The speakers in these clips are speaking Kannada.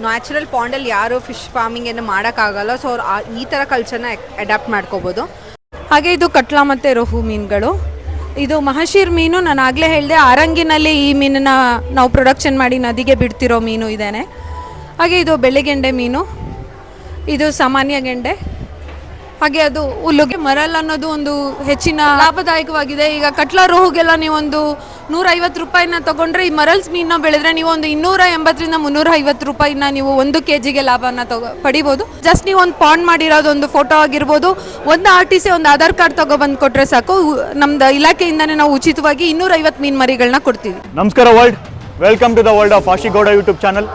ನ್ಯಾಚುರಲ್ ಪಾಂಡಲ್ಲಿ ಯಾರು ಫಿಶ್ ಫಾರ್ಮಿಂಗನ್ನು ಮಾಡೋಕ್ಕಾಗಲ್ಲ. ಸೊ ಈ ಥರ ಕಲ್ಚರ್ನ ಅಡ್ಯಾಪ್ಟ್ ಮಾಡ್ಕೋಬೋದು. ಹಾಗೆ ಇದು ಕಟ್ಲಾ ಮತ್ತು ರೋಹು ಮೀನುಗಳು. ಇದು ಮಹಾಶೀರ್ ಮೀನು. ನಾನು ಆಗಲೇ ಹೇಳಿದೆ, ಆರಂಗಿನಲ್ಲಿ ಈ ಮೀನನ್ನು ನಾವು ಪ್ರೊಡಕ್ಷನ್ ಮಾಡಿ ನದಿಗೆ ಬಿಡ್ತಿರೋ ಮೀನು ಇದೇನೆ. ಹಾಗೆ ಇದು ಬೆಳ್ಳಿಗೆಂಡೆ ಮೀನು, ಇದು ಸಾಮಾನ್ಯ ಗೆಂಡೆ. ಹಾಗೆ ಅದು ಹುಲ್ಲುಗೆ ಮರಲ್ ಅನ್ನೋದು ಒಂದು ಹೆಚ್ಚಿನ ಲಾಭದಾಯಕವಾಗಿದೆ. ಈಗ ಕಟ್ಲಾ ರೋಹುಗೆಲ್ಲ ನೀವೊಂದು 150 ರೂಪಾಯಿನ ತೊಗೊಂಡ್ರೆ, ಈ ಮರಲ್ಸ್ ಮೀನನ್ನ ಬೆಳೆದ್ರೆ ನೀವು ಒಂದು 280 ರಿಂದ 350 ರೂಪಾಯಿನ ನೀವು 1 kg ಲಾಭನ ಪಡಿಬೋದು. ಜಸ್ಟ್ ನೀವು ಒಂದು ಪಾಂಡ್ ಮಾಡಿರೋದು ಒಂದು ಫೋಟೋ ಆಗಿರ್ಬೋದು, ಒಂದು RTC ಒಂದು ಆಧಾರ್ ಕಾರ್ಡ್ ತೊಗೊಬಂದು ಕೊಟ್ಟರೆ ಸಾಕು. ನಮ್ದು ಇಲಾಖೆಯಿಂದನೇ ನಾವು ಉಚಿತವಾಗಿ 250 ಮೀನು ಮರಿಗಳನ್ನ ಕೊಡ್ತೀವಿ. ನಮಸ್ಕಾರ world, welcome to the world of Ashigowda YouTube channel.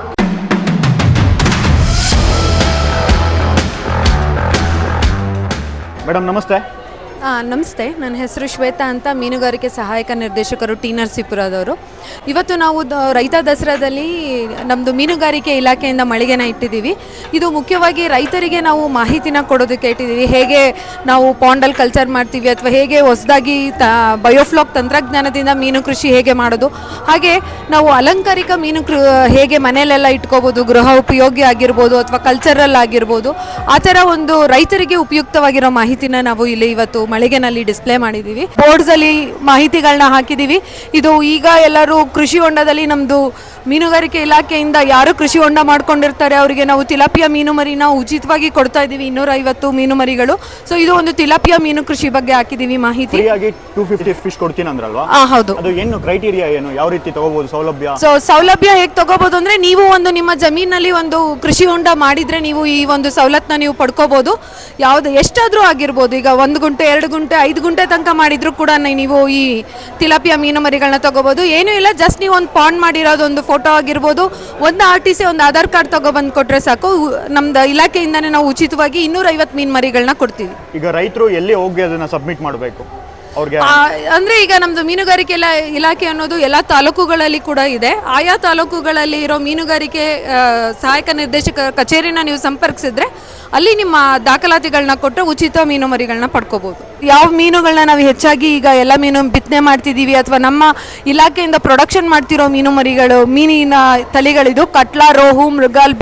Madam ನಮಸ್ತೆ. ನಮಸ್ತೆ, ನನ್ನ ಹೆಸರು ಶ್ವೇತಾ ಅಂತ, ಮೀನುಗಾರಿಕೆ ಸಹಾಯಕ ನಿರ್ದೇಶಕರು ಟಿ ನರಸೀಪುರದವರು. ಇವತ್ತು ನಾವು ರೈತ ದಸರಾದಲ್ಲಿ ನಮ್ಮದು ಮೀನುಗಾರಿಕೆ ಇಲಾಖೆಯಿಂದ ಮಳಿಗೆನ ಇಟ್ಟಿದ್ದೀವಿ. ಇದು ಮುಖ್ಯವಾಗಿ ರೈತರಿಗೆ ನಾವು ಮಾಹಿತಿನ ಕೊಡೋದಕ್ಕೆ ಇಟ್ಟಿದ್ದೀವಿ. ಹೇಗೆ ನಾವು ಪಾಂಡಲ್ ಕಲ್ಚರ್ ಮಾಡ್ತೀವಿ, ಅಥವಾ ಹೇಗೆ ಹೊಸದಾಗಿ ಬಯೋಫ್ಲಾಕ್ ತಂತ್ರಜ್ಞಾನದಿಂದ ಮೀನು ಕೃಷಿ ಹೇಗೆ ಮಾಡೋದು, ಹಾಗೆ ನಾವು ಅಲಂಕಾರಿಕ ಮೀನು ಹೇಗೆ ಮನೆಯಲ್ಲೆಲ್ಲ ಇಟ್ಕೋಬೋದು, ಗೃಹ ಉಪಯೋಗಿ ಆಗಿರ್ಬೋದು ಅಥವಾ ಕಲ್ಚರಲ್ ಆಗಿರ್ಬೋದು, ಆ ಥರ ಒಂದು ರೈತರಿಗೆ ಉಪಯುಕ್ತವಾಗಿರೋ ಮಾಹಿತಿನ ನಾವು ಇಲ್ಲಿ ಇವತ್ತು ಮಳಿಗೆನಲ್ಲಿ ಡಿಸ್ಪ್ಲೇ ಮಾಡಿದ್ದೀವಿ. ಬೋರ್ಡ್ಸ್ ಅಲ್ಲಿ ಮಾಹಿತಿಗಳನ್ನ ಹಾಕಿದ್ದೀವಿ. ಇದು ಈಗ ಎಲ್ಲರೂ ಕೃಷಿ ಹೊಂಡದಲ್ಲಿ, ನಮ್ಮದು ಮೀನುಗಾರಿಕೆ ಇಲಾಖೆಯಿಂದ ಯಾರು ಕೃಷಿ ಹೊಂಡ ಮಾಡ್ಕೊಂಡಿರ್ತಾರೆ ಅವರಿಗೆ ನಾವು ತಿಲಾಪಿಯಾ ಮೀನು ಮರಿನ ಉಚಿತವಾಗಿ ಕೊಡ್ತಾ ಇದ್ದೀವಿ, 250 ಮೀನು ಮರಿಗಳು. ಸೊ ಇದು ಒಂದು ತಿಲಾಪಿಯಾ ಮೀನು ಕೃಷಿ ಬಗ್ಗೆ ಹಾಕಿದ್ದೀವಿ ಮಾಹಿತಿ. 250 ಫಿಶ್ ಕೊಡ್ತೀನಿ ಅಂದ್ರಲ್ವಾ? ಹೌದು. ಅದು ಏನು ಕ್ರೈಟೀರಿಯಾ ಏನು, ಯಾವ ರೀತಿ ತಗೋಬಹುದು ಸೌಲಭ್ಯ? ಸೊ ಸೌಲಭ್ಯ ಹೇಗೆ ತಗೋಬಹುದು ಅಂದ್ರೆ, ನೀವು ಒಂದು ನಿಮ್ಮ ಜಮೀನಲ್ಲಿ ಒಂದು ಕೃಷಿ ಹೊಂಡ ಮಾಡಿದ್ರೆ ನೀವು ಈ ಒಂದು ಸವಲತ್ತನ್ನ ನೀವು ಪಡ್ಕೋಬಹುದು. ಯಾವ್ದು ಎಷ್ಟಾದ್ರೂ ಆಗಿರ್ಬೋದು. ಈಗ 1 ಗುಂಟೆ 2 ಗುಂಟೆ 5 ಗುಂಟೆ ತನಕ ಮಾಡಿದ್ರು ಕೂಡ ನೀವು ಈ ತಿಲಾಪಿಯಾ ಮೀನು ಮರಿಗಳನ್ನ ತಗೋಬಹುದು. ಏನೂ ಇಲ್ಲ, ಜಸ್ಟ್ ನೀವು ಒಂದು ಪಾಂಡ್ ಮಾಡಿರೋದು ಒಂದು ಫೋಟೋ ಆಗಿರ್ಬೋದು, ಒಂದು RTC ಒಂದು ಆಧಾರ್ ಕಾರ್ಡ್ ತಗೊಬಂದು ಕೊಟ್ರೆ ಸಾಕು. ನಮ್ದು ಇಲಾಖೆಯಿಂದನೇ ನಾವು ಉಚಿತವಾಗಿ 250 ಮೀನು ಮರಿಗಳನ್ನ ಕೊಡ್ತೀವಿ. ಈಗ ರೈತರು ಎಲ್ಲಿ ಹೋಗಿ ಅದನ್ನ ಸಬ್ಮಿಟ್ ಮಾಡಬೇಕು ಅವ್ರಿಗೆ? ಅಂದ್ರೆ ಈಗ ನಮ್ದು ಮೀನುಗಾರಿಕೆ ಇಲಾಖೆ ಅನ್ನೋದು ಎಲ್ಲ ತಾಲೂಕುಗಳಲ್ಲಿ ಕೂಡ ಇದೆ. ಆಯಾ ತಾಲೂಕುಗಳಲ್ಲಿ ಇರೋ ಮೀನುಗಾರಿಕೆ ಸಹಾಯಕ ನಿರ್ದೇಶಕ ಕಚೇರಿನ ನೀವು ಸಂಪರ್ಕಿಸಿದ್ರೆ ಅಲ್ಲಿ ನಿಮ್ಮ ದಾಖಲಾತಿಗಳನ್ನ ಕೊಟ್ಟರೆ ಉಚಿತ ಮೀನು ಮರಿಗಳನ್ನ ಪಡ್ಕೋಬಹುದು. ಯಾವ ಮೀನುಗಳನ್ನ ನಾವು ಹೆಚ್ಚಾಗಿ ಈಗ ಎಲ್ಲ ಮೀನು ಬಿತ್ತನೆ ಮಾಡ್ತಿದ್ದೀವಿ ಅಥವಾ ನಮ್ಮ ಇಲಾಖೆಯಿಂದ ಪ್ರೊಡಕ್ಷನ್ ಮಾಡ್ತಿರೋ ಮೀನು ಮರಿಗಳು, ಮೀನಿನ ತಳಿಗಳಿದು ಕಟ್ಲಾ, ರೋಹು, ಮೃಗಾಲ್,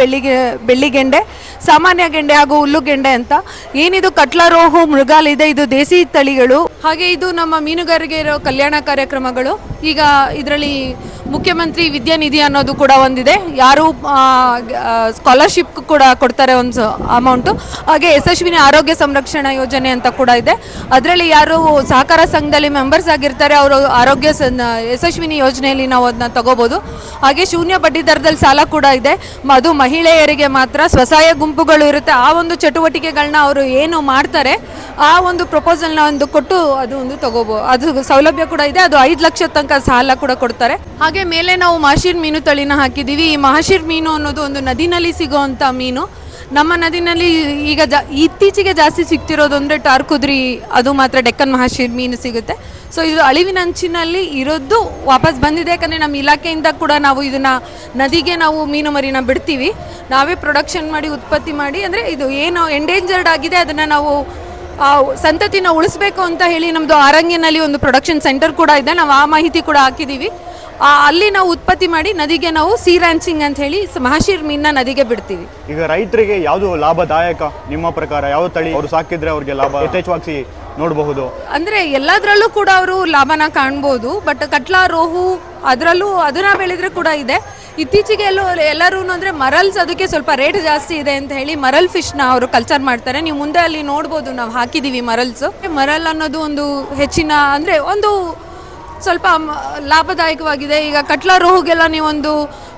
ಬೆಳ್ಳಿಗೆಂಡೆ, ಸಾಮಾನ್ಯ ಗೆಂಡೆ ಹಾಗೂ ಹುಲ್ಲುಗೆಂಡೆ ಅಂತ. ಏನಿದು ಕಟ್ಲಾ, ರೋಹು, ಮೃಗಾಲ್ ಇದೆ, ಇದು ದೇಸಿ ತಳಿಗಳು. ಹಾಗೆ ಇದು ನಮ್ಮ ಮೀನುಗಾರಿಕೆ ಇರೋ ಕಲ್ಯಾಣ ಕಾರ್ಯಕ್ರಮಗಳು. ಈಗ ಇದರಲ್ಲಿ ಮುಖ್ಯಮಂತ್ರಿ ವಿದ್ಯಾನಿಧಿ ಅನ್ನೋದು ಕೂಡ ಒಂದಿದೆ. ಯಾರು ಸ್ಕಾಲರ್ಶಿಪ್ ಕೂಡ ಕೊಡ್ತಾರೆ ಒಂದು ಅಮೌಂಟು. ಹಾಗೆ ಯಶಸ್ವಿನಿ ಆರೋಗ್ಯ ಸಂರಕ್ಷಣಾ ಯೋಜನೆ ಅಂತ ಕೂಡ ಇದೆ. ಅದರಲ್ಲಿ ಯಾರು ಸಹಕಾರ ಸಂಘದಲ್ಲಿ ಮೆಂಬರ್ಸ್ ಆಗಿರ್ತಾರೆ ಅವರು ಆರೋಗ್ಯ ಯಶಸ್ವಿನಿ ಯೋಜನೆಯಲ್ಲಿ ನಾವು ಅದನ್ನ ತಗೋಬೋದು. ಹಾಗೆ ಶೂನ್ಯ ಬಡ್ಡಿ ದರದಲ್ಲಿ ಸಾಲ ಕೂಡ ಇದೆ. ಅದು ಮಹಿಳೆಯರಿಗೆ ಮಾತ್ರ. ಸ್ವಸಹಾಯ ಗುಂಪುಗಳು ಇರುತ್ತೆ, ಆ ಒಂದು ಚಟುವಟಿಕೆಗಳನ್ನ ಅವರು ಏನು ಮಾಡ್ತಾರೆ ಆ ಒಂದು ಪ್ರಪೋಸಲ್ನ ಒಂದು ಕೊಟ್ಟು ಅದು ಒಂದು ತಗೋಬೋದು. ಅದು ಸೌಲಭ್ಯ ಕೂಡ ಇದೆ. ಅದು 5 ಲಕ್ಷ ತನಕ ಸಾಲ ಕೂಡ ಕೊಡ್ತಾರೆ. ಹಾಗೆ ಮೇಲೆ ನಾವು ಮಹಾಶೀರ್ ಮೀನು ತಳಿನ ಹಾಕಿದ್ದೀವಿ. ಈ ಮಹಾಶೀರ್ ಮೀನು ಅನ್ನೋದು ಒಂದು ನದಿನಲ್ಲಿ ಸಿಗೋವಂಥ ಮೀನು. ನಮ್ಮ ನದಿನಲ್ಲಿ ಈಗ ಇತ್ತೀಚೆಗೆ ಜಾಸ್ತಿ ಸಿಗ್ತಿರೋದು ಅಂದರೆ ಟಾರ್ಕುದ್ರಿ, ಅದು ಮಾತ್ರ ಡೆಕ್ಕನ್ ಮಹಾಶೀರ್ ಮೀನು ಸಿಗುತ್ತೆ. ಸೊ ಇದು ಅಳಿವಿನ ಅಂಚಿನಲ್ಲಿ ಇರೋದು ವಾಪಸ್ ಬಂದಿದೆ. ಯಾಕಂದರೆ ನಮ್ಮ ಇಲಾಖೆಯಿಂದ ಕೂಡ ನಾವು ಇದನ್ನು ನದಿಗೆ ನಾವು ಮೀನು ಮರಿನ ಬಿಡ್ತೀವಿ. ನಾವೇ ಪ್ರೊಡಕ್ಷನ್ ಮಾಡಿ ಉತ್ಪತ್ತಿ ಮಾಡಿ, ಅಂದರೆ ಇದು ಏನು ಎಂಡೇಂಜರ್ಡ್ ಆಗಿದೆ ಅದನ್ನು ನಾವು ಸಂತತಿನ ಉಳಿಸ್ಬೇಕು ಅಂತ ಹೇಳಿ ನಮ್ಮದು ಆರಂಗಿನಲ್ಲಿ ಒಂದು ಪ್ರೊಡಕ್ಷನ್ ಸೆಂಟರ್ ಕೂಡ ಇದೆ. ನಾವು ಆ ಮಾಹಿತಿ ಕೂಡ ಹಾಕಿದ್ದೀವಿ. ಅಲ್ಲಿ ನಾವು ಉತ್ಪತ್ತಿ ಮಾಡಿ ನದಿಗೆ ನಾವು ಸೀ ರ್ಯಾಂಚಿಂಗ್ ಅಂತ ಹೇಳಿ ಮಹಾಶೀರ್ ಮೀನನ್ನ ನದಿಗೆ ಬಿಡ್ತೀವಿ. ಈಗ ರೈತರಿಗೆ ಯಾವುದು ಲಾಭದಾಯಕ ನಿಮ್ಮ ಪ್ರಕಾರ? ಯಾವ ತಳಿ ಅವರು ಸಾಕಿದ್ರೆ ಅವ್ರಿಗೆ ಲಾಭ ಯಥೇಚ್ಛವಾಗಿ ನೋಡಬಹುದು? ಅಂದರೆ ಎಲ್ಲದರಲ್ಲೂ ಕೂಡ ಅವರು ಲಾಭನ ಕಾಣ್ಬೋದು. ಬಟ್ ಕಟ್ಲಾ, ರೋಹು ಅದರಲ್ಲೂ ಅದನ್ನ ಬೆಳೆದ್ರೆ ಕೂಡ ಇದೆ. ಇತ್ತೀಚೆಗೆ ಎಲ್ಲರೂ ಅಂದರೆ ಮರಲ್ಸ್, ಅದಕ್ಕೆ ಸ್ವಲ್ಪ ರೇಟ್ ಜಾಸ್ತಿ ಇದೆ ಅಂತ ಹೇಳಿ ಮರಲ್ ಫಿಶ್ನ ಅವರು ಕಲ್ಚರ್ ಮಾಡ್ತಾರೆ. ನೀವು ಮುಂದೆ ಅಲ್ಲಿ ನೋಡ್ಬೋದು, ನಾವು ಹಾಕಿದ್ದೀವಿ ಮರಲ್ಸು. ಮರಲ್ ಅನ್ನೋದು ಒಂದು ಹೆಚ್ಚಿನ, ಅಂದರೆ ಒಂದು ಸ್ವಲ್ಪ ಲಾಭದಾಯಕವಾಗಿದೆ. ಈಗ ಕಟ್ಲಾ ರೋಹುಗೆಲ್ಲ ನೀವೊಂದು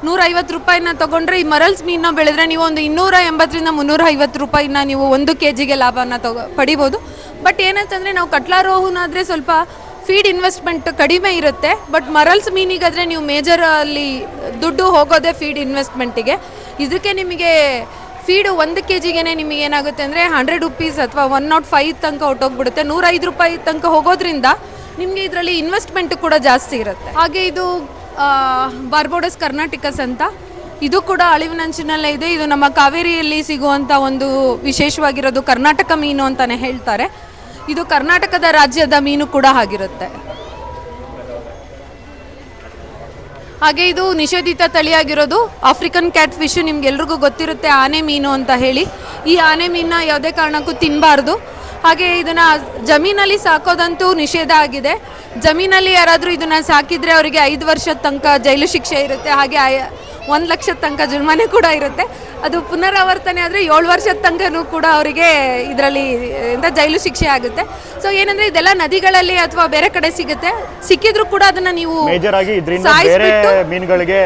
150 ರೂಪಾಯಿನ ತೊಗೊಂಡ್ರೆ, ಈ ಮರಲ್ಸ್ ಮೀನನ್ನ ಬೆಳೆದ್ರೆ ನೀವು ಒಂದು 280 ರಿಂದ 350 ರೂಪಾಯಿನ ನೀವು 1 kg ಲಾಭನ ಪಡಿಬೋದು. ಬಟ್ ಏನಂತಂದರೆ ನಾವು ಕಟ್ಲಾ ರೋಹುನಾದರೆ ಸ್ವಲ್ಪ ಫೀಡ್ ಇನ್ವೆಸ್ಟ್ಮೆಂಟ್ ಕಡಿಮೆ ಇರುತ್ತೆ. ಬಟ್ ಮರಲ್ಸ್ ಮೀನಿಗಾದರೆ ನೀವು ಮೇಜರ್ ಅಲ್ಲಿ ದುಡ್ಡು ಹೋಗೋದೇ ಫೀಡ್ ಇನ್ವೆಸ್ಟ್ಮೆಂಟಿಗೆ. ಇದಕ್ಕೆ ನಿಮಗೆ ಫೀಡು 1 kgಗೆ ನಿಮಗೆ ಏನಾಗುತ್ತೆ ಅಂದರೆ 100 ರೂಪೀಸ್ ಅಥವಾ 105 ತನಕ ಹೊಟ್ಟೋಗ್ಬಿಡುತ್ತೆ. 105 ರೂಪಾಯಿ ತನಕ ಹೋಗೋದ್ರಿಂದ ನಿಮಗೆ ಇದರಲ್ಲಿ ಇನ್ವೆಸ್ಟ್ಮೆಂಟ್ ಕೂಡ ಜಾಸ್ತಿ ಇರುತ್ತೆ. ಹಾಗೆ ಇದು ಬಾರ್ಬೋಡಸ್ ಕರ್ನಾಟಿಕಸ್ ಅಂತ, ಇದು ಕೂಡ ಅಳಿವಿನಂಚಿನಲ್ಲೇ ಇದೆ. ಇದು ನಮ್ಮ ಕಾವೇರಿಯಲ್ಲಿ ಸಿಗುವಂಥ ಒಂದು ವಿಶೇಷವಾಗಿರೋದು ಕರ್ನಾಟಕ ಮೀನು ಅಂತಲೇ ಹೇಳ್ತಾರೆ. ಇದು ಕರ್ನಾಟಕದ ರಾಜ್ಯದ ಮೀನು ಕೂಡ ಆಗಿರುತ್ತೆ. ಹಾಗೆ ಇದು ನಿಷೇಧಿತ ತಳಿಯಾಗಿರೋದು ಆಫ್ರಿಕನ್ ಕ್ಯಾಟ್ ಫಿಶ್. ನಿಮ್ಗೆಲ್ರಿಗೂ ಗೊತ್ತಿರುತ್ತೆ ಆನೆ ಮೀನು ಅಂತ ಹೇಳಿ. ಈ ಆನೆ ಮೀನನ್ನ ಯಾವುದೇ ಕಾರಣಕ್ಕೂ ತಿನ್ನಬಾರ್ದು. ಹಾಗೆ ಇದನ್ನು ಜಮೀನಲ್ಲಿ ಸಾಕೋದಂತೂ ನಿಷೇಧ ಆಗಿದೆ. ಜಮೀನಲ್ಲಿ ಯಾರಾದರೂ ಇದನ್ನು ಸಾಕಿದರೆ ಅವರಿಗೆ 5 ವರ್ಷದ ತನಕ ಜೈಲು ಶಿಕ್ಷೆ ಇರುತ್ತೆ. ಹಾಗೆ 1 ಲಕ್ಷದ ತನಕ ಜುಲ್ಮಾನೆ ಕೂಡ ಇರುತ್ತೆ. ಅದು ಪುನರಾವರ್ತನೆ ಆದರೆ 7 ವರ್ಷದ ತನಕನೂ ಕೂಡ ಅವರಿಗೆ ಇದರಲ್ಲಿ ಜೈಲು ಶಿಕ್ಷೆ ಆಗುತ್ತೆ. ಸೊ ಏನಂದರೆ ಇದೆಲ್ಲ ನದಿಗಳಲ್ಲಿ ಅಥವಾ ಬೇರೆ ಕಡೆ ಸಿಗುತ್ತೆ. ಸಿಕ್ಕಿದ್ರೂ ಕೂಡ ಅದನ್ನು ನೀವು ಮೇಜರ್ ಆಗಿ ಇದರಿಂದ ಬೇರೆ ಮೀನುಗಳಿಗೆ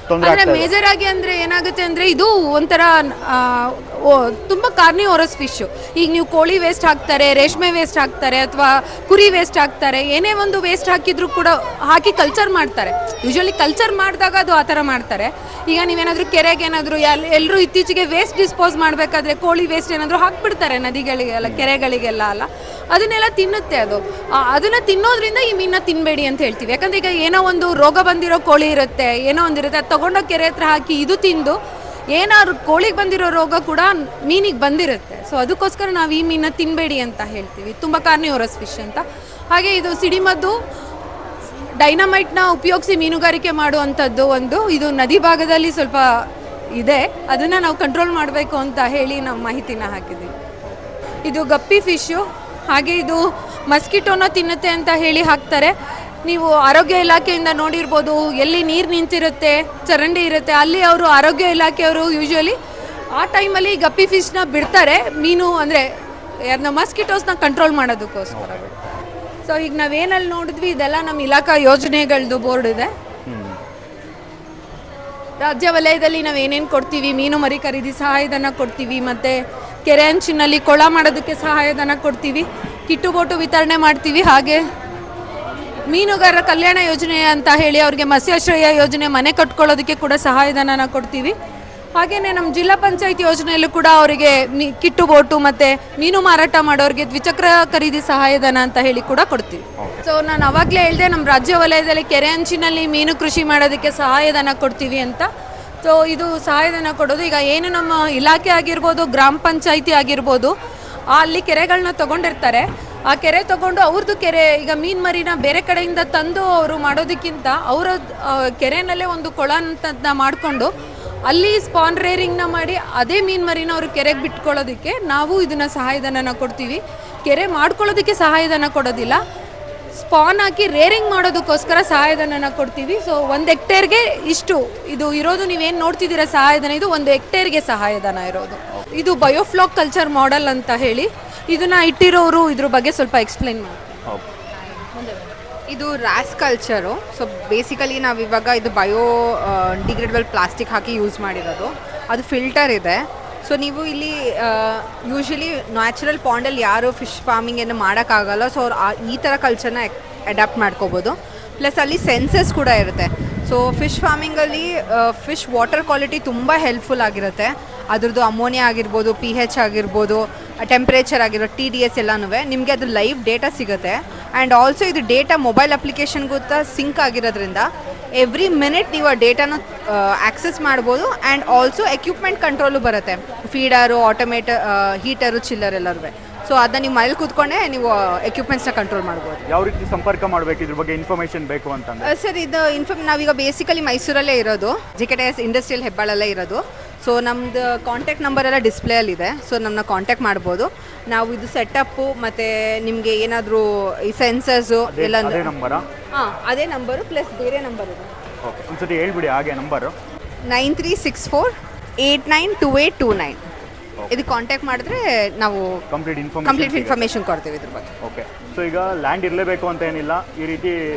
ತೊಂದರೆ ಅಂದರೆ ಮೇಜರ್ ಆಗಿ ಅಂದರೆ ಏನಾಗುತ್ತೆ ಅಂದರೆ ಇದು ಒಂಥರ ತುಂಬ ಕಾರ್ನಿವೋರಸ್ ಫಿಶ್ಶು. ಈಗ ನೀವು ಕೋಳಿ ವೇಸ್ಟ್ ಹಾಕ್ತಾರೆ, ರೇಷ್ಮೆ ವೇಸ್ಟ್ ಹಾಕ್ತಾರೆ, ಅಥವಾ ಕುರಿ ವೇಸ್ಟ್ ಹಾಕ್ತಾರೆ. ಏನೇ ಒಂದು ವೇಸ್ಟ್ ಹಾಕಿದ್ರು ಕೂಡ ಹಾಕಿ ಕಲ್ಚರ್ ಮಾಡ್ತಾರೆ. ಯೂಶ್ವಲಿ ಕಲ್ಚರ್ ಮಾಡಿದಾಗ ಅದು ಆ ಥರ ಮಾಡ್ತಾರೆ. ಈಗ ನೀವೇನಾದರೂ ಕೆರೆಗೆ ಏನಾದರೂ ಎಲ್ಲರೂ ಇತ್ತೀಚೆಗೆ ವೇಸ್ಟ್ ಡಿಸ್ಪೋಸ್ ಮಾಡಬೇಕಾದ್ರೆ ಕೋಳಿ ವೇಸ್ಟ್ ಏನಾದರೂ ಹಾಕ್ಬಿಡ್ತಾರೆ ನದಿಗಳಿಗೆಲ್ಲ, ಕೆರೆಗಳಿಗೆಲ್ಲ ಅಲ್ಲ, ಅದನ್ನೆಲ್ಲ ತಿನ್ನುತ್ತೆ ಅದು. ಅದನ್ನು ತಿನ್ನೋದ್ರಿಂದ ಈ ಮೀನನ್ನ ತಿನ್ನಬೇಡಿ ಅಂತ ಹೇಳ್ತೀವಿ. ಯಾಕಂದರೆ ಈಗ ಏನೋ ಒಂದು ರೋಗ ಬಂದಿರೋ ಕೋಳಿ ಇರುತ್ತೆ, ಏನೋ ಒಂದಿರುತ್ತೆ, ಅದು ತೊಗೊಂಡೋಗಿ ಕೆರೆ ಹತ್ರ ಹಾಕಿ ಇದು ತಿಂದು ಏನಾದ್ರು ಕೋಳಿಗೆ ಬಂದಿರೋ ರೋಗ ಕೂಡ ಮೀನಿಗೆ ಬಂದಿರುತ್ತೆ. ಸೊ ಅದಕ್ಕೋಸ್ಕರ ನಾವು ಈ ಮೀನನ್ನ ತಿನ್ನಬೇಡಿ ಅಂತ ಹೇಳ್ತೀವಿ. ತುಂಬ ಕಾರ್ನಿವೋರಸ್ ಫಿಶ್ ಅಂತ. ಹಾಗೆ ಇದು ಸಿಡಿಮದ್ದು ಡೈನಮೈಟ್ನ ಉಪಯೋಗಿಸಿ ಮೀನುಗಾರಿಕೆ ಮಾಡುವಂಥದ್ದು ಇದು ನದಿ ಭಾಗದಲ್ಲಿ ಸ್ವಲ್ಪ ಇದೆ. ಅದನ್ನು ನಾವು ಕಂಟ್ರೋಲ್ ಮಾಡಬೇಕು ಅಂತ ಹೇಳಿ ನಾವು ಮಾಹಿತಿನ ಹಾಕಿದ್ದೀವಿ. ಇದು ಗಪ್ಪಿ ಫಿಶ್ಶು. ಹಾಗೆ ಇದು ಮಸ್ಕಿಟೋನ ತಿನ್ನುತ್ತೆ ಅಂತ ಹೇಳಿ ಹಾಕ್ತಾರೆ. ನೀವು ಆರೋಗ್ಯ ಇಲಾಖೆಯಿಂದ ನೋಡಿರ್ಬೋದು, ಎಲ್ಲಿ ನೀರು ನಿಂತಿರುತ್ತೆ, ಚರಂಡಿ ಇರುತ್ತೆ, ಅಲ್ಲಿ ಅವರು ಆರೋಗ್ಯ ಇಲಾಖೆಯವರು ಯೂಶ್ವಲಿ ಆ ಟೈಮಲ್ಲಿ ಗಪ್ಪಿ ಫಿಶ್ನ ಬಿಡ್ತಾರೆ. ಮೀನು ಅಂದರೆ ಯಾರನ್ನ ಮಸ್ಕಿಟೋಸ್ನ ಕಂಟ್ರೋಲ್ ಮಾಡೋದಕ್ಕೋಸ್ಕರ. ಸೊ ಈಗ ನಾವೇನಲ್ಲಿ ನೋಡಿದ್ವಿ ಇದೆಲ್ಲ ನಮ್ಮ ಇಲಾಖಾ ಯೋಜನೆಗಳದ್ದು ಬೋರ್ಡ್ ಇದೆ. ರಾಜ್ಯ ವಲಯದಲ್ಲಿ ನಾವು ಏನೇನು ಕೊಡ್ತೀವಿ, ಮೀನು ಮರಿ ಖರೀದಿ ಸಹಾಯಧನ ಕೊಡ್ತೀವಿ, ಮತ್ತು ಕೆರೆ ಅಂಚಿನಲ್ಲಿ ಕೊಳ ಮಾಡೋದಕ್ಕೆ ಸಹಾಯಧನ ಕೊಡ್ತೀವಿ, ಕಿಟ್ಟು ಬೋಟು ವಿತರಣೆ ಮಾಡ್ತೀವಿ. ಹಾಗೆ ಮೀನುಗಾರರ ಕಲ್ಯಾಣ ಯೋಜನೆ ಅಂತ ಹೇಳಿ ಅವ್ರಿಗೆ ಮತ್ಸ್ಯಾಶ್ರಯ ಯೋಜನೆ ಮನೆ ಕಟ್ಕೊಳ್ಳೋದಕ್ಕೆ ಕೂಡ ಸಹಾಯಧನನ ಕೊಡ್ತೀವಿ. ಹಾಗೆಯೇ ನಮ್ಮ ಜಿಲ್ಲಾ ಪಂಚಾಯತ್ ಯೋಜನೆಯಲ್ಲೂ ಕೂಡ ಅವರಿಗೆ ಕಿಟ್ಟು ಬೋಟು ಮತ್ತು ಮೀನು ಮಾರಾಟ ಮಾಡೋರಿಗೆ ದ್ವಿಚಕ್ರ ಖರೀದಿ ಸಹಾಯಧನ ಅಂತ ಹೇಳಿ ಕೂಡ ಕೊಡ್ತೀವಿ. ಸೊ ನಾನು ಅವಾಗಲೇ ಹೇಳಿದೆ, ನಮ್ಮ ರಾಜ್ಯ ವಲಯದಲ್ಲಿ ಕೆರೆ ಅಂಚಿನಲ್ಲಿ ಮೀನು ಕೃಷಿ ಮಾಡೋದಕ್ಕೆ ಸಹಾಯಧನ ಕೊಡ್ತೀವಿ ಅಂತ. ಸೊ ಇದು ಸಹಾಯಧನ ಕೊಡೋದು ಈಗ ಏನು ನಮ್ಮ ಇಲಾಖೆ ಆಗಿರ್ಬೋದು, ಗ್ರಾಮ ಪಂಚಾಯಿತಿ ಆಗಿರ್ಬೋದು, ಅಲ್ಲಿ ಕೆರೆಗಳನ್ನ ತೊಗೊಂಡಿರ್ತಾರೆ. ಆ ಕೆರೆ ತೊಗೊಂಡು ಅವ್ರದ್ದು ಕೆರೆ, ಈಗ ಮೀನು ಮರಿನ ಬೇರೆ ಕಡೆಯಿಂದ ತಂದು ಅವರು ಮಾಡೋದಕ್ಕಿಂತ ಅವರ ಕೆರೆನಲ್ಲೇ ಒಂದು ಕೊಳ ಅಂತ ಮಾಡಿಕೊಂಡು ಅಲ್ಲಿ ಸ್ಪಾನ್ ರೇರಿಂಗ್ನ ಮಾಡಿ ಅದೇ ಮೀನು ಮರಿನ ಅವರು ಕೆರೆಗೆ ಬಿಟ್ಕೊಳ್ಳೋದಕ್ಕೆ ನಾವು ಇದನ್ನು ಸಹಾಯಧನನ ಕೊಡ್ತೀವಿ. ಕೆರೆ ಮಾಡ್ಕೊಳ್ಳೋದಕ್ಕೆ ಸಹಾಯಧನ ಕೊಡೋದಿಲ್ಲ, ಸ್ಪಾನ್ ಹಾಕಿ ರೇರಿಂಗ್ ಮಾಡೋದಕ್ಕೋಸ್ಕರ ಸಹಾಯಧನನ ಕೊಡ್ತೀವಿ. ಸೊ 1 ಹೆಕ್ಟೇರ್ಗೆ ಇಷ್ಟು ಇದು ಇರೋದು. ನೀವೇನು ನೋಡ್ತಿದ್ದೀರಾ ಸಹಾಯಧನ, ಇದು 1 ಹೆಕ್ಟೇರ್ಗೆ ಸಹಾಯಧನ ಇರೋದು. ಇದು ಬಯೋಫ್ಲಾಕ್ ಕಲ್ಚರ್ ಮಾಡೆಲ್ ಅಂತ ಹೇಳಿ ಇದನ್ನು ಇಟ್ಟಿರೋರು ಇದ್ರ ಬಗ್ಗೆ ಸ್ವಲ್ಪ ಎಕ್ಸ್ಪ್ಲೈನ್ ಮಾಡ್ತಾರೆ. ಇದು ರ್ಯಾಸ್ ಕಲ್ಚರು. ಸೊ ಬೇಸಿಕಲಿ ನಾವು ಇವಾಗ ಇದು ಡಿಗ್ರೇಡಬಲ್ ಪ್ಲಾಸ್ಟಿಕ್ ಹಾಕಿ ಯೂಸ್ ಮಾಡಿರೋದು. ಅದು ಫಿಲ್ಟರ್ ಇದೆ. ಸೊ ನೀವು ಇಲ್ಲಿ ಯೂಶ್ವಲಿ ನ್ಯಾಚುರಲ್ ಪಾಂಡಲ್ಲಿ ಯಾರು ಫಿಶ್ ಫಾರ್ಮಿಂಗ್ ಏನು ಮಾಡೋಕ್ಕಾಗಲ್ಲ. ಸೊ ಅವ್ರು ಈ ಥರ ಕಲ್ಚರ್ನ ಅಡಾಪ್ಟ್ ಮಾಡ್ಕೋಬೋದು. ಪ್ಲಸ್ ಅಲ್ಲಿ ಸೆನ್ಸಸ್ ಕೂಡ ಇರುತ್ತೆ. ಸೊ ಫಿಶ್ ಫಾರ್ಮಿಂಗಲ್ಲಿ ಫಿಶ್ ವಾಟರ್ ಕ್ವಾಲಿಟಿ ತುಂಬ ಹೆಲ್ಪ್ಫುಲ್ ಆಗಿರುತ್ತೆ. ಅದ್ರದ್ದು ಅಮೋನಿಯಾ ಆಗಿರ್ಬೋದು, pH ಆಗಿರ್ಬೋದು, ಟೆಂಪ್ರೇಚರ್ ಆಗಿರ್ಬೋದು, TDS ಎಲ್ಲನೂ ನಿಮಗೆ ಅದು ಲೈವ್ ಡೇಟಾ ಸಿಗುತ್ತೆ. ಆ್ಯಂಡ್ ಆಲ್ಸೋ ಇದು ಡೇಟಾ ಮೊಬೈಲ್ ಅಪ್ಲಿಕೇಶನ್ಗೂ ಸಿಂಕ್ ಆಗಿರೋದ್ರಿಂದ ಎವ್ರಿ ಮಿನಿಟ್ ನೀವು ಆ ಡೇಟಾನ ಆಕ್ಸೆಸ್ ಮಾಡ್ಬೋದು. ಆ್ಯಂಡ್ ಆಲ್ಸೋ ಎಕ್ವಿಪ್ಮೆಂಟ್ ಕಂಟ್ರೋಲು ಬರುತ್ತೆ, ಫೀಡರು, ಆಟೋಮೇಟರ್, ಹೀಟರು, ಚಿಲ್ಲರ್ ಎಲ್ಲರೂ. ಸೊ ಅದನ್ನ ನೀವು ಮನೇಲಿ ಕೂತ್ಕೊಂಡೆ ನೀವು ಎಕ್ವಿಪ್ಮೆಂಟ್ಸ್ನ ಕಂಟ್ರೋಲ್ ಮಾಡ್ಬೋದು. ಯಾವ ರೀತಿ ಸಂಪರ್ಕ ಮಾಡಬೇಕು, ಇದ್ರ ಬಗ್ಗೆ ಇನ್ಫಾರ್ಮೇಷನ್ ಬೇಕು ಅಂತಂದ್ರೆ? ಸರ್ ಇದು ನಾವೀಗ ಬೇಸಿಕಲಿ ಮೈಸೂರಲ್ಲೇ ಇರೋದು, JKTS ಇಂಡಸ್ಟ್ರಿಯಲ್ ಹೆಬ್ಬಾಳಲ್ಲೇ ಇರೋದು. ಸೊ ನಮ್ಮದು ಕಾಂಟ್ಯಾಕ್ಟ್ ನಂಬರ್ ಎಲ್ಲ ಡಿಸ್ಪ್ಲೇಯಲ್ಲಿದೆ. ಸೊ ನಮ್ಮನ್ನ ಕಾಂಟ್ಯಾಕ್ಟ್ ಮಾಡ್ಬೋದು. ನಾವು ಇದು ಸೆಟಪ್ಪು ಮತ್ತು ನಿಮಗೆ ಏನಾದರೂ ಈ ಸೆನ್ಸರ್ಸು ಎಲ್ಲ ನಂಬರಾ? ಹಾಂ, ಅದೇ ನಂಬರು ಪ್ಲಸ್ ಬೇರೆ ನಂಬರ್ ಇದೆ. ಓಕೆ, ಒಂದ್ಸತಿ ಹೇಳ್ಬಿಡಿ ಹಾಗೆ ನಂಬರು. 9364892829. ಇದು ಕಾಂಟ್ಯಾಕ್ಟ್ ಮಾಡಿದ್ರೆ ನಾವು ಕಂಪ್ಲೀಟ್ ಇನ್ಫಾರ್ಮೇಷನ್ ಕೊಡ್ತೀವಿ ಇದ್ರ ಬಗ್ಗೆ. ಓಕೆ. ಸೊ ಈಗ ಲ್ಯಾಂಡ್ ಇರಲೇಬೇಕು ಅಂತ ಏನಿಲ್ಲ, ಈ ರೀತಿ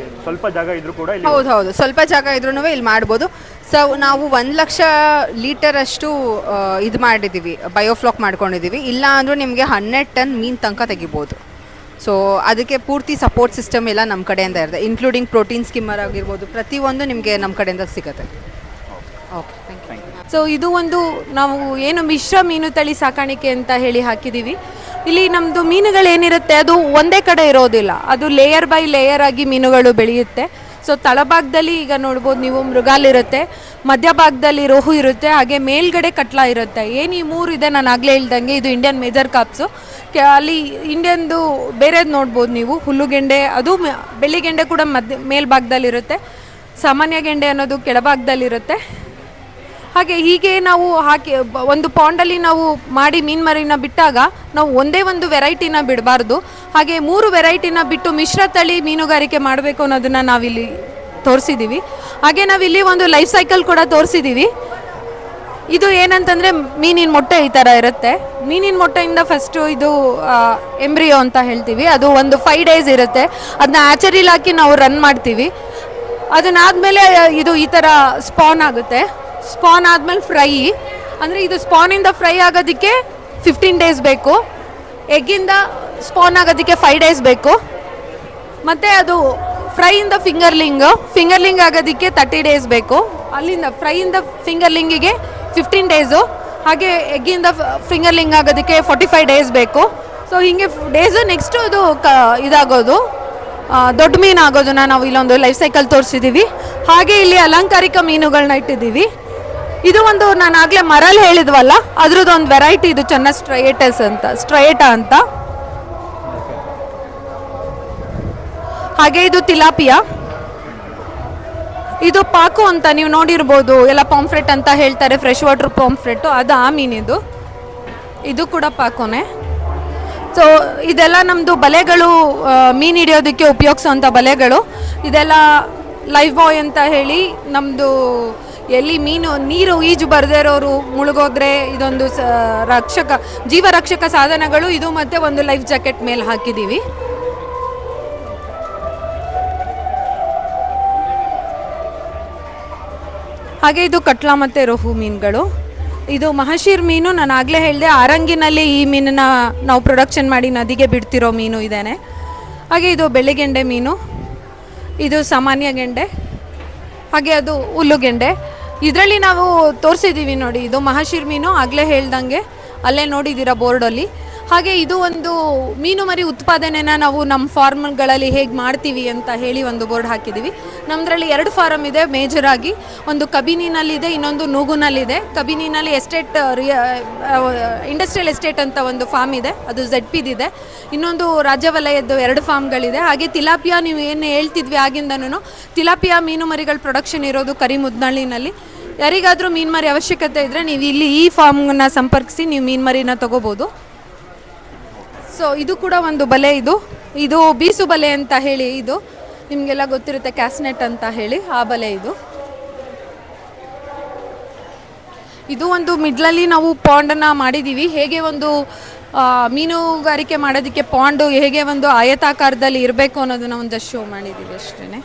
ಸ್ವಲ್ಪ ಜಾಗ ಇದ್ರೂ ಕೂಡ ಇಲ್ಲಿ? ಹೌದು, ಸ್ವಲ್ಪ ಜಾಗ ಇದ್ರೂ ಇಲ್ಲಿ ಮಾಡ್ಬೋದು. ಸೊ ನಾವು 1 ಲಕ್ಷ ಲೀಟರಷ್ಟು ಇದು ಮಾಡಿದ್ದೀವಿ, ಬಯೋಫ್ಲಾಕ್ ಮಾಡ್ಕೊಂಡಿದ್ದೀವಿ. ಇಲ್ಲ ಅಂದರೂ ನಿಮಗೆ 100 ಟನ್ ಮೀನು ತನಕ ತೆಗಿಬೋದು. ಸೊ ಅದಕ್ಕೆ ಪೂರ್ತಿ ಸಪೋರ್ಟ್ ಸಿಸ್ಟಮ್ ಎಲ್ಲ ನಮ್ಮ ಕಡೆಯಿಂದ ಇರುತ್ತೆ, ಇನ್ಕ್ಲೂಡಿಂಗ್ ಪ್ರೋಟೀನ್ ಸ್ಕಿಮ್ಮರ್ ಆಗಿರ್ಬೋದು, ಪ್ರತಿಯೊಂದು ನಿಮಗೆ ನಮ್ಮ ಕಡೆಯಿಂದ ಸಿಗುತ್ತೆ. Okay, thank you. ಸೊ ಇದು ಒಂದು ನಾವು ಏನು ಮಿಶ್ರ ಮೀನು ತಳಿ ಸಾಕಾಣಿಕೆ ಅಂತ ಹೇಳಿ ಹಾಕಿದ್ದೀವಿ. ಇಲ್ಲಿ ನಮ್ಮದು ಮೀನುಗಳೇನಿರುತ್ತೆ ಅದು ಒಂದೇ ಕಡೆ ಇರೋದಿಲ್ಲ, ಅದು ಲೇಯರ್ ಬೈ ಲೇಯರ್ ಆಗಿ ಮೀನುಗಳು ಬೆಳೆಯುತ್ತೆ. ಸೊ ತಳಭಾಗದಲ್ಲಿ ಈಗ ನೋಡ್ಬೋದು ನೀವು ಮೃಗಾಲ್ ಇರುತ್ತೆ, ಮಧ್ಯಭಾಗದಲ್ಲಿ ರೋಹು ಇರುತ್ತೆ, ಹಾಗೆ ಮೇಲ್ಗಡೆ ಕಟ್ಲ ಇರುತ್ತೆ. ಏನು ಈ 3 ಇದೆ, ನಾನು ಆಗಲೇ ಹೇಳ್ದಂಗೆ ಇದು ಇಂಡಿಯನ್ ಮೇಜರ್ ಕಾಪ್ಸು. ಅಲ್ಲಿ ಇಂಡಿಯನ್ದು ಬೇರೆದು ನೋಡ್ಬೋದು ನೀವು, ಹುಲ್ಲುಗೆಂಡೆ, ಅದು ಬೆಳ್ಳಿಗೆಂಡೆ ಕೂಡ ಮೇಲ್ಭಾಗದಲ್ಲಿರುತ್ತೆ. ಸಾಮಾನ್ಯ ಗೆಂಡೆ ಅನ್ನೋದು ಕೆಳಭಾಗದಲ್ಲಿರುತ್ತೆ. ಹಾಗೆ ಹೀಗೆ ನಾವು ಒಂದು ಪಾಂಡಲ್ಲಿ ನಾವು ಮಾಡಿ ಮೀನು ಮರಿನ ಬಿಟ್ಟಾಗ ನಾವು ಒಂದೇ ಒಂದು ವೆರೈಟಿನ ಬಿಡಬಾರ್ದು. ಹಾಗೆ 3 ವೆರೈಟಿನ ಬಿಟ್ಟು ಮಿಶ್ರ ತಳಿ ಮೀನುಗಾರಿಕೆ ಮಾಡಬೇಕು ಅನ್ನೋದನ್ನು ನಾವಿಲ್ಲಿ ತೋರಿಸಿದ್ದೀವಿ. ಹಾಗೆ ನಾವಿಲ್ಲಿ ಒಂದು ಲೈಫ್ ಸೈಕಲ್ ಕೂಡ ತೋರಿಸಿದ್ದೀವಿ. ಇದು ಏನಂತಂದರೆ ಮೀನಿನ ಮೊಟ್ಟೆ ಈ ಥರ ಇರುತ್ತೆ. ಮೀನಿನ ಮೊಟ್ಟೆಯಿಂದ ಫಸ್ಟು ಇದು ಎಂಬ್ರಿಯೋ ಅಂತ ಹೇಳ್ತೀವಿ. ಅದು ಒಂದು 5 ಡೇಸ್ ಇರುತ್ತೆ. ಅದನ್ನ ಆಚರಿಲಿ ಹಾಕಿ ನಾವು ರನ್ ಮಾಡ್ತೀವಿ. ಅದನ್ನಾದಮೇಲೆ ಇದು ಈ ಥರ ಸ್ಪಾನ್ ಆಗುತ್ತೆ. ಸ್ಪಾನ್ ಆದಮೇಲೆ ಫ್ರೈ, ಅಂದರೆ ಇದು ಸ್ಪಾನಿಂದ ಫ್ರೈ ಆಗೋದಕ್ಕೆ 15 ಡೇಸ್ ಬೇಕು. ಎಗ್ಗಿಂದ ಸ್ಪಾನ್ ಆಗೋದಕ್ಕೆ 5 ಡೇಸ್ ಬೇಕು. ಮತ್ತು ಅದು ಫ್ರೈಯಿಂದ ಫಿಂಗರ್ಲಿಂಗ್ ಆಗೋದಕ್ಕೆ 30 ಡೇಸ್ ಬೇಕು. ಅಲ್ಲಿಂದ ಫ್ರೈಯಿಂದ ಫಿಂಗರ್ಲಿಂಗಿಗೆ 15 ಡೇಸು. ಹಾಗೆ ಎಗ್ಗಿಂದ ಫಿಂಗರ್ಲಿಂಗ್ ಆಗೋದಕ್ಕೆ 45 ಡೇಸ್ ಬೇಕು. ಸೊ ಹೀಗೆ ಡೇಸು ನೆಕ್ಸ್ಟು ಅದು ಇದಾಗೋದು ದೊಡ್ಡ ಮೀನು ಆಗೋದನ್ನ ನಾವು ಇಲ್ಲೊಂದು ಲೈಫ್ ಸೈಕಲ್ ತೋರಿಸಿದ್ದೀವಿ. ಹಾಗೆ ಇಲ್ಲಿ ಅಲಂಕಾರಿಕ ಮೀನುಗಳನ್ನ ಇಟ್ಟಿದ್ದೀವಿ. ಇದು ಒಂದು ನಾನು ಆಗಲೇ ಮರಲ್ಲಿ ಹೇಳಿದ್ವಲ್ಲ, ಅದ್ರದ್ದು ಒಂದು ವೆರೈಟಿ ಇದು ಚೆನ್ನ ಸ್ಟ್ರೈಟಾ ಅಂತ. ಹಾಗೆ ಇದು ತಿಲಾಪಿಯಾ, ಇದು ಪಾಕು ಅಂತ ನೀವು ನೋಡಿರ್ಬೋದು. ಎಲ್ಲ ಪಾಂಫ್ರೆಟ್ ಅಂತ ಹೇಳ್ತಾರೆ, ಫ್ರೆಶ್ ವಾಟರ್ ಪಾಂಫ್ರೆಟ್ಟು, ಅದು ಆ ಮೀನಿದು. ಇದು ಕೂಡ ಪಾಕೋನೆ. ಸೊ ಇದೆಲ್ಲ ನಮ್ಮದು ಬಲೆಗಳು, ಮೀನು ಹಿಡಿಯೋದಕ್ಕೆ ಉಪಯೋಗಿಸೋಂಥ ಬಲೆಗಳು. ಇದೆಲ್ಲ ಲೈಫ್ ಬಾಯ್ ಅಂತ ಹೇಳಿ ನಮ್ಮದು ಎಲ್ಲಿ ನೀರು ಈಜು ಬರದೇ ಇರೋರು ಮುಳುಗೋದ್ರೆ ಇದೊಂದು ಜೀವ ರಕ್ಷಕ ಸಾಧನಗಳು. ಇದು ಮತ್ತು ಒಂದು ಲೈಫ್ ಜಾಕೆಟ್ ಮೇಲೆ ಹಾಕಿದ್ದೀವಿ. ಹಾಗೆ ಇದು ಕಟ್ಲಾ ಮತ್ತು ರೋಹು ಮೀನುಗಳು. ಇದು ಮಹಶೀರ್ ಮೀನು. ನಾನು ಆಗಲೇ ಹೇಳಿದೆ, ಆರಂಗಿನಲ್ಲಿ ಈ ಮೀನನ್ನು ನಾವು ಪ್ರೊಡಕ್ಷನ್ ಮಾಡಿ ನದಿಗೆ ಬಿಡ್ತಿರೋ ಮೀನು ಇದೇನೆ. ಹಾಗೆ ಇದು ಬೆಳ್ಳಿಗೆಂಡೆ ಮೀನು, ಇದು ಸಾಮಾನ್ಯ ಗೆಂಡೆ, ಹಾಗೆ ಅದು ಹುಲ್ಲುಗೆಂಡೆ. ಇದರಲ್ಲಿ ನಾವು ತೋರಿಸಿದ್ದೀವಿ ನೋಡಿ, ಇದು ಮಹಶೀರ್ ಮೀನು, ಆಗಲೇ ಹೇಳ್ದಂಗೆ ಅಲ್ಲೇ ನೋಡಿದ್ದೀರಾ ಬೋರ್ಡಲ್ಲಿ. ಹಾಗೆ ಇದು ಒಂದು ಮೀನು ಮರಿ ಉತ್ಪಾದನೆನ ನಾವು ನಮ್ಮ ಫಾರ್ಮ್ಗಳಲ್ಲಿ ಹೇಗೆ ಮಾಡ್ತೀವಿ ಅಂತ ಹೇಳಿ ಒಂದು ಬೋರ್ಡ್ ಹಾಕಿದ್ದೀವಿ. ನಮ್ಮದ್ರಲ್ಲಿ 2 ಫಾರಮ್ ಇದೆ ಮೇಜರಾಗಿ. ಒಂದು ಕಬಿನಿನಲ್ಲಿದೆ, ಇನ್ನೊಂದು ನೂಗುನಲ್ಲಿದೆ. ಕಬಿನಿನಲ್ಲಿ ಇಂಡಸ್ಟ್ರಿಯಲ್ ಎಸ್ಟೇಟ್ ಅಂತ ಒಂದು ಫಾರ್ಮ್ ಇದೆ, ಅದು ZPದಿದೆ. ಇನ್ನೊಂದು ರಾಜ್ಯ ವಲಯದ್ದು 2 ಫಾರ್ಮ್ಗಳಿದೆ. ಹಾಗೆ ತಿಲಾಪಿಯಾ, ನೀವು ಏನು ಹೇಳ್ತಿದ್ವಿ ಆಗಿಂದನೂ, ತಿಲಾಪಿಯಾ ಮೀನು ಮರಿಗಳ ಪ್ರೊಡಕ್ಷನ್ ಇರೋದು ಕರಿಮುದ್ನಳ್ಳಿನಲ್ಲಿ. ಯಾರಿಗಾದರೂ ಮೀನು ಮರಿ ಅವಶ್ಯಕತೆ ಇದ್ದರೆ ನೀವು ಇಲ್ಲಿ ಈ ಫಾರ್ಮ್ನ ಸಂಪರ್ಕಿಸಿ ನೀವು ಮೀನು ಮರಿನ ತೊಗೋಬೋದು. ಸೊ ಇದು ಕೂಡ ಒಂದು ಬಲೆ. ಇದು ಬೀಸು ಬಲೆ ಅಂತ ಹೇಳಿ, ಇದು ನಿಮಗೆಲ್ಲ ಗೊತ್ತಿರುತ್ತೆ, ಕ್ಯಾಸ್ನೆಟ್ ಅಂತ ಹೇಳಿ ಆ ಬಲೆ. ಇದು ಒಂದು ಮಿಡ್ಲಲ್ಲಿ ನಾವು ಪಾಂಡನ್ನು ಮಾಡಿದ್ದೀವಿ. ಹೇಗೆ ಒಂದು ಮೀನುಗಾರಿಕೆ ಮಾಡೋದಕ್ಕೆ ಪಾಂಡು ಹೇಗೆ ಒಂದು ಆಯತಾಕಾರದಲ್ಲಿ ಇರಬೇಕು ಅನ್ನೋದನ್ನು ಒಂದಷ್ಟು ಶೋ ಮಾಡಿದ್ದೀವಿ ಅಷ್ಟೇ.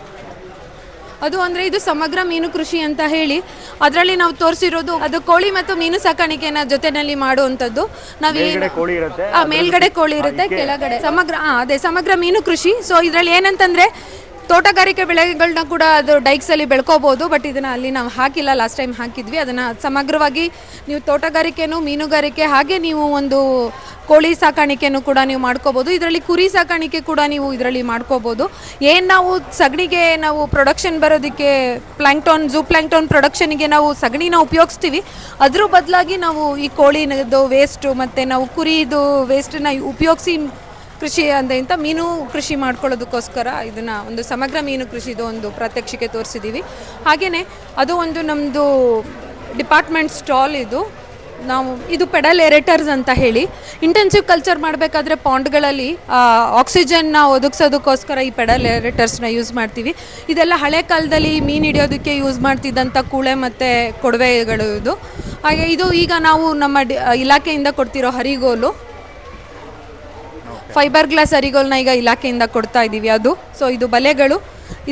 ಅದು ಅಂದರೆ ಇದು ಸಮಗ್ರ ಮೀನು ಕೃಷಿ ಅಂತ ಹೇಳಿ ಅದರಲ್ಲಿ ನಾವು ತೋರಿಸಿರೋದು ಅದು ಕೋಳಿ ಮತ್ತು ಮೀನು ಸಾಕಾಣಿಕೆನ ಜೊತೆಯಲ್ಲಿ ಮಾಡುವಂಥದ್ದು. ನಾವು ಮೇಲ್ಗಡೆ ಕೋಳಿ ಇರುತ್ತೆ, ಕೆಳಗಡೆ ಸಮಗ್ರ ಮೀನು ಕೃಷಿ. ಸೊ ಇದರಲ್ಲಿ ಏನಂತಂದರೆ ತೋಟಗಾರಿಕೆ ಬೆಳೆಗಳನ್ನ ಕೂಡ ಅದು ಡೈಕ್ಸಲ್ಲಿ ಬೆಳ್ಕೋಬೋದು. ಬಟ್ ಇದನ್ನು ಅಲ್ಲಿ ನಾವು ಹಾಕಿಲ್ಲ, ಲಾಸ್ಟ್ ಟೈಮ್ ಹಾಕಿದ್ವಿ. ಅದನ್ನು ಸಮಗ್ರವಾಗಿ ನೀವು ತೋಟಗಾರಿಕೆನೂ ಮೀನುಗಾರಿಕೆ ಹಾಗೆ ನೀವು ಒಂದು ಕೋಳಿ ಸಾಕಾಣಿಕೆನೂ ಕೂಡ ನೀವು ಮಾಡ್ಕೋಬೋದು. ಇದರಲ್ಲಿ ಕುರಿ ಸಾಕಾಣಿಕೆ ಕೂಡ ನೀವು ಇದರಲ್ಲಿ ಮಾಡ್ಕೋಬೋದು. ಏನು ನಾವು ಸಗಣಿಗೆ ನಾವು ಪ್ರೊಡಕ್ಷನ್ ಬರೋದಕ್ಕೆ ಝೂ ಪ್ಲ್ಯಾಂಕ್ಟೋನ್ ಪ್ರೊಡಕ್ಷನ್ಗೆ ನಾವು ಸಗಣಿನ ಉಪಯೋಗಿಸ್ತೀವಿ. ಅದ್ರ ಬದಲಾಗಿ ನಾವು ಈ ಕೋಳಿನದು ವೇಸ್ಟು ಮತ್ತು ನಾವು ಕುರಿದು ವೇಸ್ಟನ್ನ ಉಪಯೋಗಿಸಿ ಕೃಷಿ ಅಂತ ಮೀನು ಕೃಷಿ ಮಾಡ್ಕೊಳ್ಳೋದಕ್ಕೋಸ್ಕರ ಇದನ್ನು ಒಂದು ಸಮಗ್ರ ಮೀನು ಕೃಷಿದು ಒಂದು ಪ್ರಾತ್ಯಕ್ಷಿಕೆ ತೋರಿಸಿದ್ದೀವಿ. ಹಾಗೆಯೇ ಅದು ಒಂದು ನಮ್ಮದು ಡಿಪಾರ್ಟ್ಮೆಂಟ್ ಸ್ಟಾಲ್. ಇದು ಪೆಡಲ್ ಏರೇಟರ್ಸ್ ಅಂತ ಹೇಳಿ ಇಂಟೆನ್ಸಿವ್ ಕಲ್ಚರ್ ಮಾಡಬೇಕಾದ್ರೆ ಪಾಂಡ್ಗಳಲ್ಲಿ ಆಕ್ಸಿಜನ್ನ ಒದಗಿಸೋದಕ್ಕೋಸ್ಕರ ಈ ಪೆಡಲ್ ಏರೇಟರ್ಸ್ನ ಯೂಸ್ ಮಾಡ್ತೀವಿ. ಇದೆಲ್ಲ ಹಳೆ ಕಾಲದಲ್ಲಿ ಮೀನು ಹಿಡಿಯೋದಕ್ಕೆ ಯೂಸ್ ಮಾಡ್ತಿದ್ದಂಥ ಕೂಳೆ ಮತ್ತು ಕೊಡವೆಗಳು ಇದು. ಹಾಗೆ ಇದು ಈಗ ನಾವು ನಮ್ಮ ಇಲಾಖೆಯಿಂದ ಕೊಡ್ತಿರೋ ಹರಿಗೋಲು, ಫೈಬರ್ ಗ್ಲಾಸ್ ಹರಿಗೋಲನ್ನ ಈಗ ಇಲಾಖೆಯಿಂದ ಕೊಡ್ತಾ ಇದ್ದೀವಿ ಅದು. ಸೊ ಇದು ಬಲೆಗಳು,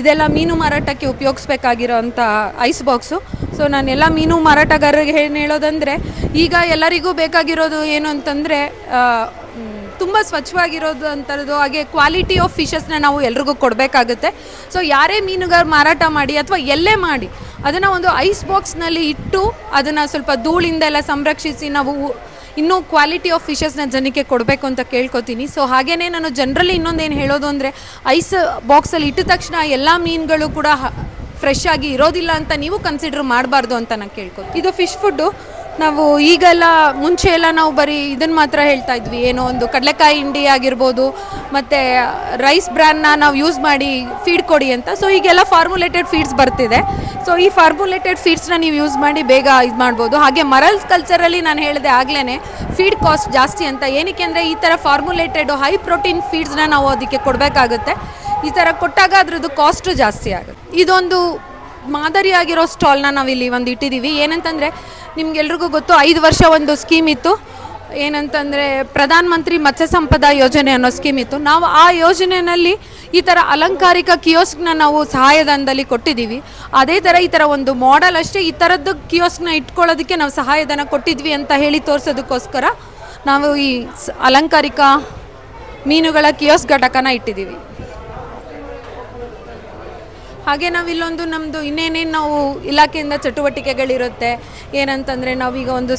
ಇದೆಲ್ಲ ಮೀನು ಮಾರಾಟಕ್ಕೆ ಉಪಯೋಗಿಸ್ಬೇಕಾಗಿರೋ ಅಂಥ ಐಸ್ ಬಾಕ್ಸು. ಸೊ ನಾನೆಲ್ಲ ಮೀನು ಮಾರಾಟಗಾರರಿಗೆ ಏನು ಹೇಳೋದಂದರೆ, ಈಗ ಎಲ್ಲರಿಗೂ ಬೇಕಾಗಿರೋದು ಏನು ಅಂತಂದರೆ ತುಂಬ ಸ್ವಚ್ಛವಾಗಿರೋದು ಅಂಥದ್ದು, ಹಾಗೆ ಕ್ವಾಲಿಟಿ ಆಫ್ ಫಿಶಸ್ನ ನಾವು ಎಲ್ರಿಗೂ ಕೊಡಬೇಕಾಗುತ್ತೆ. ಸೊ ಯಾರೇ ಮೀನುಗಾರ ಮಾರಾಟ ಮಾಡಿ ಅಥವಾ ಎಲ್ಲೇ ಮಾಡಿ ಅದನ್ನು ಒಂದು ಐಸ್ ಬಾಕ್ಸ್ನಲ್ಲಿ ಇಟ್ಟು ಅದನ್ನು ಸ್ವಲ್ಪ ಧೂಳಿಂದ ಎಲ್ಲ ಸಂರಕ್ಷಿಸಿ ನಾವು ಇನ್ನೂ ಕ್ವಾಲಿಟಿ ಆಫ್ ಫಿಶಸ್ನ ಜನಕ್ಕೆ ಕೊಡಬೇಕು ಅಂತ ಕೇಳ್ಕೊತೀನಿ. ಸೊ ಹಾಗೆಯೇ ನಾನು ಜನರಲಿ ಇನ್ನೊಂದೇನು ಹೇಳೋದು ಅಂದರೆ, ಐಸ್ ಬಾಕ್ಸಲ್ಲಿ ಇಟ್ಟ ತಕ್ಷಣ ಎಲ್ಲ ಮೀನುಗಳು ಕೂಡ ಫ್ರೆಶ್ ಆಗಿ ಇರೋದಿಲ್ಲ ಅಂತ ನೀವು ಕನ್ಸಿಡರ್ ಮಾಡಬಾರ್ದು ಅಂತ ನಾನು ಕೇಳ್ಕೊತೀನಿ. ಇದು ಫಿಶ್ ಫುಡ್ಡು ನಾವು ಈಗೆಲ್ಲ ಮುಂಚೆ ಎಲ್ಲ ನಾವು ಬರೀ ಇದನ್ನು ಮಾತ್ರ ಹೇಳ್ತಾ ಇದ್ವಿ, ಏನೋ ಒಂದು ಕಡಲೆಕಾಯಿ ಹಿಂಡಿ ಆಗಿರ್ಬೋದು ಮತ್ತು ರೈಸ್ ಬ್ರ್ಯಾನ್ನ ನಾವು ಯೂಸ್ ಮಾಡಿ ಫೀಡ್ ಕೊಡಿ ಅಂತ. ಸೊ ಈಗೆಲ್ಲ ಫಾರ್ಮುಲೇಟೆಡ್ ಫೀಡ್ಸ್ ಬರ್ತಿದೆ. ಸೊ ಈ ಫಾರ್ಮುಲೇಟೆಡ್ ಫೀಡ್ಸ್ನ ನೀವು ಯೂಸ್ ಮಾಡಿ ಬೇಗ ಇದು ಮಾಡ್ಬೋದು. ಹಾಗೆ ಮರಲ್ಸ್ ಕಲ್ಚರಲ್ಲಿ ನಾನು ಹೇಳಿದೆ ಆಗಲೇ ಫೀಡ್ ಕಾಸ್ಟ್ ಜಾಸ್ತಿ ಅಂತ. ಏನಕ್ಕೆ ಅಂದರೆ ಈ ಥರ ಫಾರ್ಮುಲೇಟೆಡ್ ಹೈ ಪ್ರೋಟೀನ್ ಫೀಡ್ಸ್ನ ನಾವು ಅದಕ್ಕೆ ಕೊಡಬೇಕಾಗುತ್ತೆ. ಈ ಥರ ಕೊಟ್ಟಾಗ ಅದ್ರದ್ದು ಕಾಸ್ಟು ಜಾಸ್ತಿ ಆಗುತ್ತೆ. ಇದೊಂದು ಮಾದರಿಯಾಗಿರೋ ಸ್ಟಾಲ್ನ ನಾವಿಲ್ಲಿ ಒಂದು ಇಟ್ಟಿದ್ದೀವಿ. ಏನಂತಂದರೆ ನಿಮ್ಗೆಲ್ರಿಗೂ ಗೊತ್ತು 5 ವರ್ಷ ಒಂದು ಸ್ಕೀಮ್ ಇತ್ತು, ಏನಂತಂದರೆ ಪ್ರಧಾನ ಮಂತ್ರಿ ಮತ್ಸ್ಯ ಸಂಪದಾ ಯೋಜನೆ ಅನ್ನೋ ಸ್ಕೀಮ್ ಇತ್ತು. ನಾವು ಆ ಯೋಜನೆಯಲ್ಲಿ ಈ ಥರ ಅಲಂಕಾರಿಕ ಕಿಯೋಸ್ಕ್ನ ನಾವು ಸಹಾಯಧನದಲ್ಲಿ ಕೊಟ್ಟಿದ್ದೀವಿ. ಅದೇ ಥರ ಈ ಥರ ಒಂದು ಮಾಡೆಲ್ ಅಷ್ಟೇ ಈ ಥರದ್ದು ಕಿಯೋಸ್ಕ್ನ ಇಟ್ಕೊಳ್ಳೋದಕ್ಕೆ ನಾವು ಸಹಾಯಧನ ಕೊಟ್ಟಿದ್ವಿ ಅಂತ ಹೇಳಿ ತೋರಿಸೋದಕ್ಕೋಸ್ಕರ ನಾವು ಈ ಅಲಂಕಾರಿಕ ಮೀನುಗಳ ಕಿಯೋಸ್ಕ್ ಘಟಕನ ಇಟ್ಟಿದ್ದೀವಿ. ಹಾಗೆ ನಾವಿಲ್ಲೊಂದು ನಮ್ಮದು ಇನ್ನೇನೇನು ನಾವು ಇಲಾಖೆಯಿಂದ ಚಟುವಟಿಕೆಗಳಿರುತ್ತೆ, ಏನಂತಂದರೆ ನಾವೀಗ ಒಂದು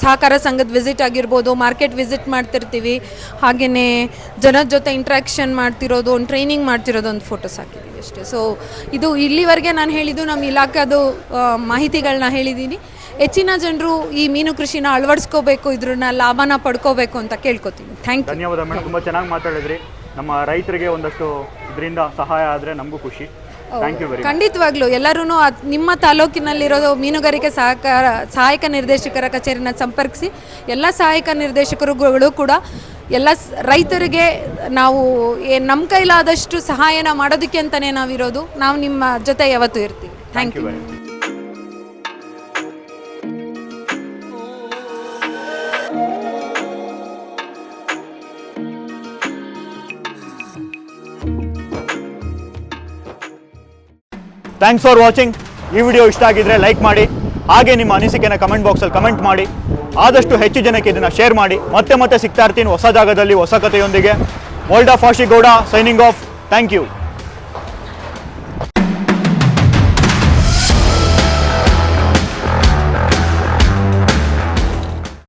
ಸಹಕಾರ ಸಂಘದ ವಿಸಿಟ್ ಆಗಿರ್ಬೋದು, ಮಾರ್ಕೆಟ್ ವಿಸಿಟ್ ಮಾಡ್ತಿರ್ತೀವಿ, ಹಾಗೆಯೇ ಜನದ ಜೊತೆ ಇಂಟ್ರ್ಯಾಕ್ಷನ್ ಮಾಡ್ತಿರೋದು, ಒಂದು ಟ್ರೈನಿಂಗ್ ಮಾಡ್ತಿರೋದು ಒಂದು ಫೋಟೋಸ್ ಹಾಕಿದ್ದೀವಿ ಅಷ್ಟೇ. ಸೊ ಇದು ಇಲ್ಲಿವರೆಗೆ ನಾನು ಹೇಳಿದ್ದು ನಮ್ಮ ಇಲಾಖೆದು ಮಾಹಿತಿಗಳನ್ನ ಹೇಳಿದ್ದೀನಿ. ಹೆಚ್ಚಿನ ಜನರು ಈ ಮೀನು ಕೃಷಿನ ಅಳವಡಿಸ್ಕೋಬೇಕು, ಇದ್ರನ್ನ ಲಾಭನ ಪಡ್ಕೋಬೇಕು ಅಂತ ಕೇಳ್ಕೊತೀನಿ. Thank you. ಧನ್ಯವಾದ ಮೇಡಮ್, ತುಂಬ ಚೆನ್ನಾಗಿ ಮಾತಾಡಿದ್ರಿ. ನಮ್ಮ ರೈತರಿಗೆ ಒಂದಷ್ಟು ಇದರಿಂದ ಸಹಾಯ ಆದರೆ ನಮಗೂ ಖುಷಿ. Thank you very much. ಖಂಡಿತವಾಗ್ಲೂ ಎಲ್ಲರೂ ನಿಮ್ಮ ತಾಲೂಕಿನಲ್ಲಿರೋದು ಮೀನುಗಾರಿಕೆ ಸಹಾಯಕ ನಿರ್ದೇಶಕರ ಕಚೇರಿನ ಸಂಪರ್ಕಿಸಿ. ಎಲ್ಲ ಸಹಾಯಕ ನಿರ್ದೇಶಕರುಗಳು ಕೂಡ ಎಲ್ಲ ರೈತರಿಗೆ ನಾವು ನಮ್ಮ ಕೈಲಾದಷ್ಟು ಸಹಾಯನ ಮಾಡೋದಕ್ಕೆ ಅಂತಲೇ ನಾವಿರೋದು. ನಾವು ನಿಮ್ಮ ಜೊತೆ ಯಾವತ್ತೂ ಇರ್ತೀವಿ. Thank you. Thanks for watching. ಈ ವಿಡಿಯೋ ಇಷ್ಟ ಆಗಿದ್ರೆ ಲೈಕ್ ಮಾಡಿ, ಹಾಗೆ ನಿಮ್ಮ ಅನಿಸಿಕೆನ ಕಮೆಂಟ್ ಬಾಕ್ಸಲ್ಲಿ ಕಮೆಂಟ್ ಮಾಡಿ. ಆದಷ್ಟು ಹೆಚ್ಚು ಜನಕ್ಕೆ ಇದನ್ನು ಶೇರ್ ಮಾಡಿ. ಮತ್ತೆ ಸಿಗ್ತಾ ಇರ್ತೀನಿ ಹೊಸ ಜಾಗದಲ್ಲಿ ಹೊಸ ಕಥೆಯೊಂದಿಗೆ. ಮೋಲ್ಡಾ ಫಾಶಿಗೌಡ ಸೈನಿಂಗ್ ಆಫ್. Thank you.